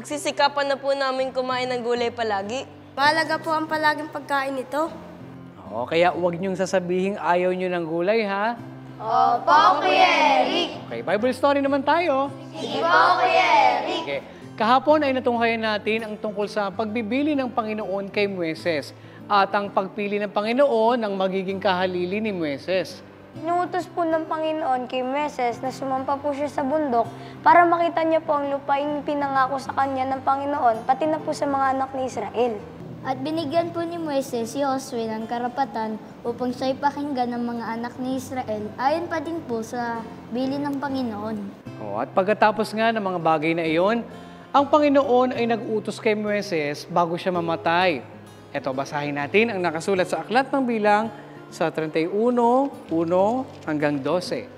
Pagsisikapan na po namin kumain ng gulay palagi. Mahalaga po ang palaging pagkain nito. O, kaya huwag niyong sasabihin ayaw niyo ng gulay, ha? Opo, Kuya Eric. Okay, Bible story naman tayo. Sige po, Kuya Eric. Okay. Kahapon ay natunghayan natin ang tungkol sa pagbibili ng Panginoon kay Moises at ang pagpili ng Panginoon ng magiging kahalili ni Moises. Inuutos po ng Panginoon kay Moises na sumampa po siya sa bundok para makita niya po ang lupaing pinangako sa kanya ng Panginoon, pati na po sa mga anak ni Israel. At binigyan po ni Moises si Josue ng karapatan upang siya'y pakinggan ng mga anak ni Israel ayon pa din po sa bilin ng Panginoon. At pagkatapos nga ng mga bagay na iyon, ang Panginoon ay nag-utos kay Moises bago siya mamatay. Ito, basahin natin ang nakasulat sa Aklat ng Bilang sa 31:1-12.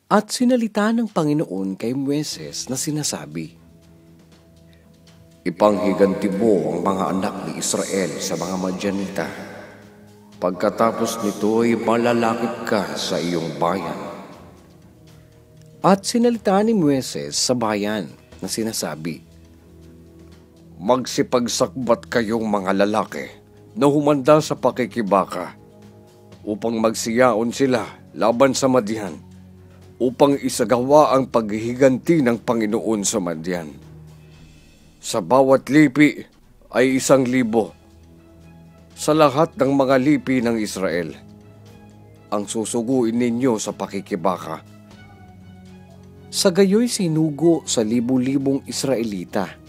At sinalita ng Panginoon kay Moises na sinasabi, "Ipanghiganti mo ang mga anak ni Israel sa mga Madyanita. Pagkatapos nito ay malalakip ka sa iyong bayan." At sinalita ni Moises sa bayan na sinasabi, "Magsipagsakbat kayong mga lalaki na humanda sa pakikibaka upang magsiyaon sila laban sa Madyan, upang isagawa ang paghihiganti ng Panginoon sa Madyan. Sa bawat lipi ay 1,000 sa lahat ng mga lipi ng Israel ang susuguin ninyo sa pakikibaka." Sa gayoy sinugo sa libu-libong Israelita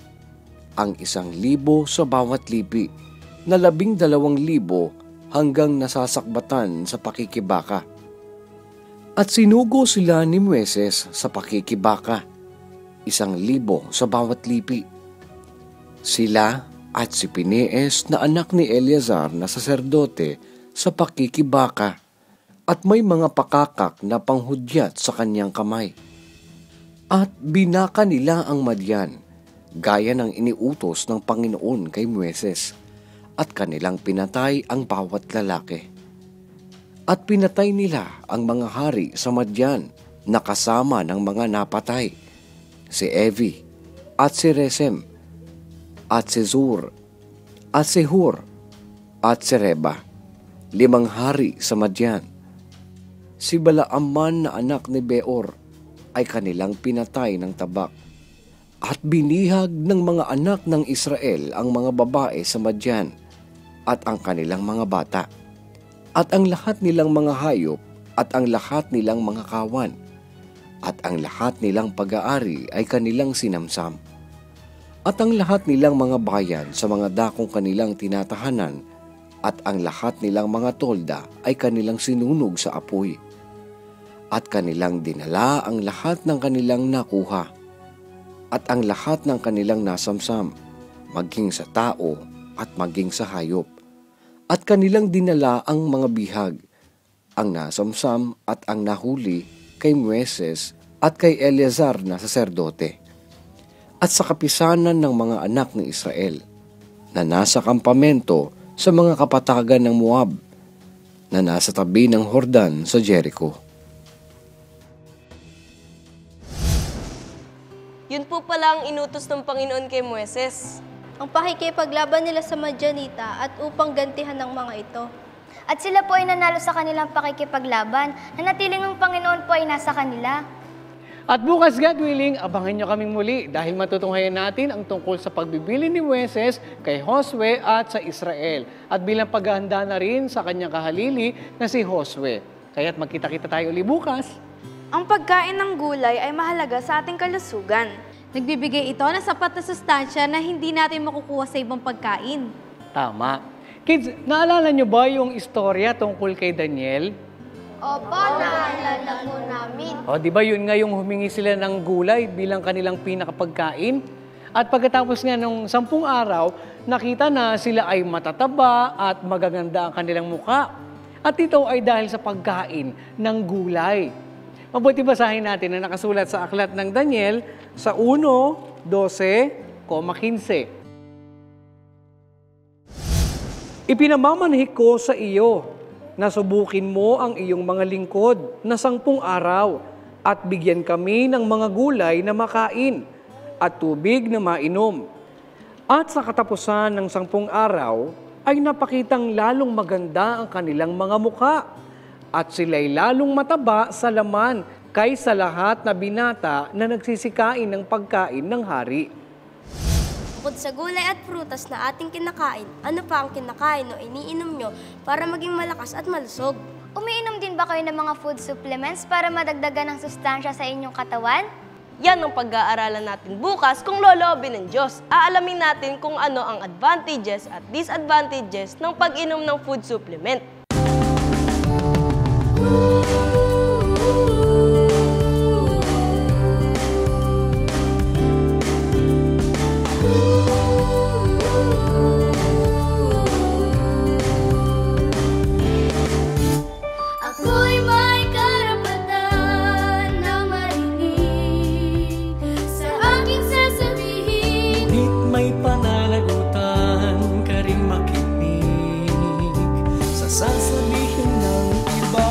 ang 1,000 sa bawat lipi na 12,000 hanggang nasasakbatan sa pakikibaka. At sinugo sila ni Moises sa pakikibaka, 1,000 sa bawat lipi. Sila at si Pinees na anak ni Eleazar na saserdote sa pakikibaka at may mga pakakak na panghudyat sa kanyang kamay. At binaka nila ang Madyan, gaya ng iniutos ng Panginoon kay Moises, at kanilang pinatay ang bawat lalaki. At pinatay nila ang mga hari sa Madyan na kasama ng mga napatay, si Evi, at si Resem, at si Zur, at si Hur, at si Reba, 5 hari sa Madyan. Si Balaaman na anak ni Beor ay kanilang pinatay ng tabak. At binihag ng mga anak ng Israel ang mga babae sa Madyan at ang kanilang mga bata, at ang lahat nilang mga hayop, at ang lahat nilang mga kawan, at ang lahat nilang pag-aari ay kanilang sinamsam, at ang lahat nilang mga bayan sa mga dakong kanilang tinatahanan, at ang lahat nilang mga tolda ay kanilang sinunog sa apoy. At kanilang dinala ang lahat ng kanilang nakuha, at ang lahat ng kanilang nasamsam, maging sa tao at maging sa hayop. At kanilang dinala ang mga bihag, ang nasamsam at ang nahuli kay Moises at kay Eleazar na saserdote, at sa kapisanan ng mga anak ng Israel na nasa kampamento sa mga kapatagan ng Moab na nasa tabi ng Jordan sa Jericho. Yun po pala ang inutos ng Panginoon kay Moises. Ang pakikipaglaban nila sa Madyanita at upang gantihan ng mga ito. At sila po ay nanalo sa kanilang pakikipaglaban, na natiling ang Panginoon po ay nasa kanila. At bukas, God willing, abangan nyo kaming muli dahil matutunghayan natin ang tungkol sa pagbibili ni Moises kay Josue at sa Israel. At bilang paghahanda na rin sa kanyang kahalili na si Josue. Kaya't magkita-kita tayo uli bukas. Ang pagkain ng gulay ay mahalaga sa ating kalusugan. Nagbibigay ito ng sapat na sustansya na hindi natin makukuha sa ibang pagkain. Tama. Kids, naalala nyo ba yung istorya tungkol kay Daniel? Opo, naalala po namin. O, di ba yun nga yung humingi sila ng gulay bilang kanilang pinakapagkain? At pagkatapos nga ng 10 araw, nakita na sila ay matataba at magaganda ang kanilang muka. At ito ay dahil sa pagkain ng gulay. Mabuti basahin natin na nakasulat sa Aklat ng Daniel sa 1:12-15. Ipinamamanhik ko sa iyo na subukin mo ang iyong mga lingkod na 10 araw at bigyan kami ng mga gulay na makain at tubig na mainom. At sa katapusan ng 10 araw, ay napakitang lalong maganda ang kanilang mga muka at sila'y lalong mataba sa laman kaysa lahat na binata na nagsisikain ng pagkain ng hari. Bukod sa gulay at prutas na ating kinakain, ano pa ang kinakain o iniinom nyo para maging malakas at malusog? Umiinom din ba kayo ng mga food supplements para madagdagan ng sustansya sa inyong katawan? Yan ang pag-aaralan natin bukas kung loloobin ng Diyos. Aalamin natin kung ano ang advantages at disadvantages ng pag-inom ng food supplement. Ako'y may karapatan na marinig sa aking sasabihin. Ngunit may pananagutan ka ring makinig sa sasabihin ng iba.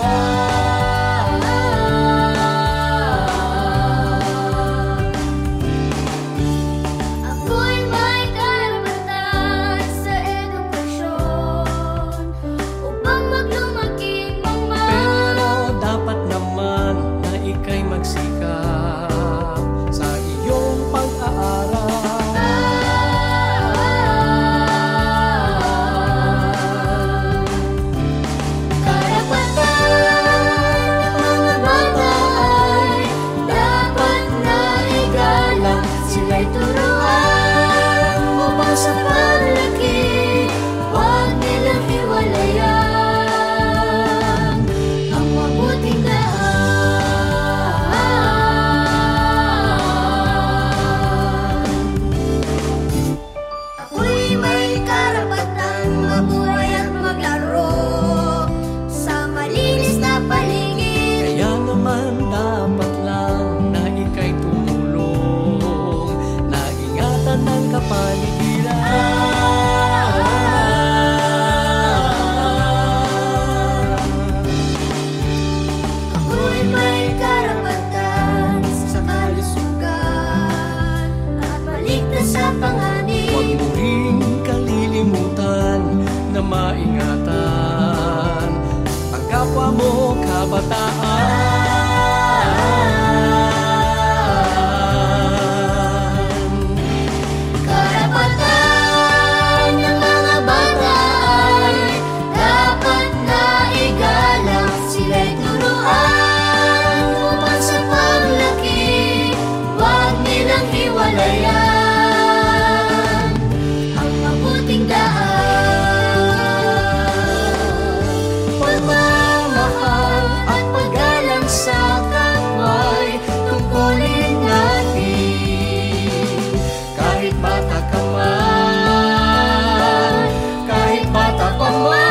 Ako'y may karapatan sa edukasyon upang maglumaking Pero dapat naman na ika'y magsikap sa iyong pag-aaral. Karapatan ng mga bata ay dapat na igalang. Sila'y turuan upang sa paglaki huwag nilang hiwalayan ang mabuting daan. Ako'y may karapatan mabuhay at maglaro sa malinis na paligid. Kaya naman dapat lang na ika'y tumulong na ingatan ng kapaligiran. Ako'y may karapatan sa kalusugan at maligtas sa panganib. Huwag mo ring kalilimutan na maingatan ang kapwa mo kabataan. Karapatan ng mga bata ay dapat na igalang. Sila'y turuan upang sa paglaki huwag nilang hiwalayan ang mabuting daan. Pagmamahal at paggalang sa kapwa'y tungkulin natin. Kahit bata ka man, kahit bata pa man.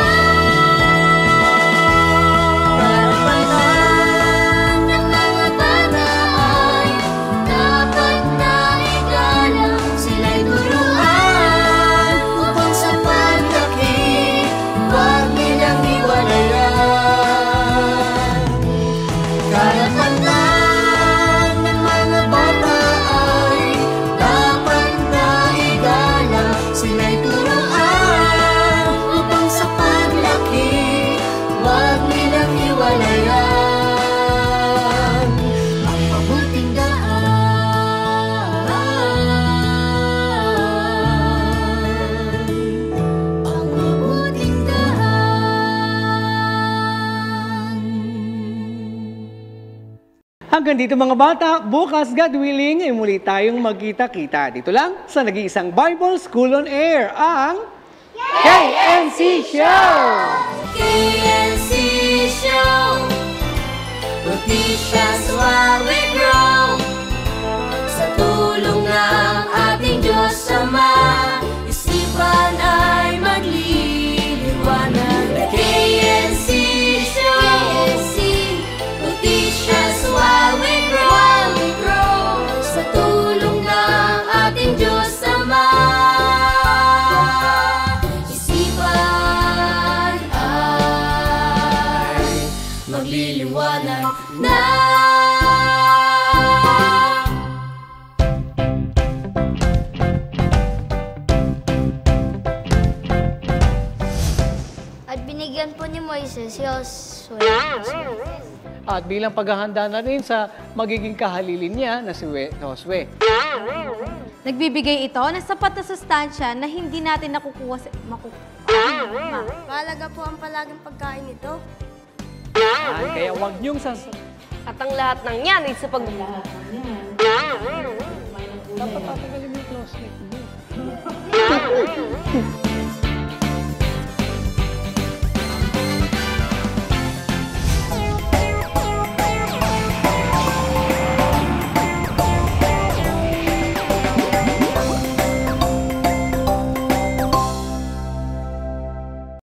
Karapatan ng mga bata ay dapat na igalang. Sila'y turuan upang sa paglaki huwag nilang hiwalayan. Karapatan ng mga bata ay dapat na igalang. Sila'y turuan upang sa paglaki huwag nilang hiwalayan ang mabuting daan. Ang mabuting daan. Hanggang dito mga bata, bukas God willing ay muli tayong magkita-kita. Dito lang sa nag-iisang Bible School on Air, ang KNC Show! KNC Show, will teach us while we grow. Sa tulong ng ating Diyos Ama, isipan ay magliliwanag. The KNC Show, will teach us while we grow. Sa tulong ng ating Diyos Ama, isipan ay magliliwanag na Moises, si Josue. At bilang paghahanda na rin sa magiging kahalilin niya na si Josue. Nagbibigay ito ng sapat na sustansya na hindi natin nakukuha sa... Mahalaga po ang palaging pagkain nito. Kaya huwag niyong At ang lahat ng yan ay sa pag... Dapat tatanggalin mo yung close-knit mo.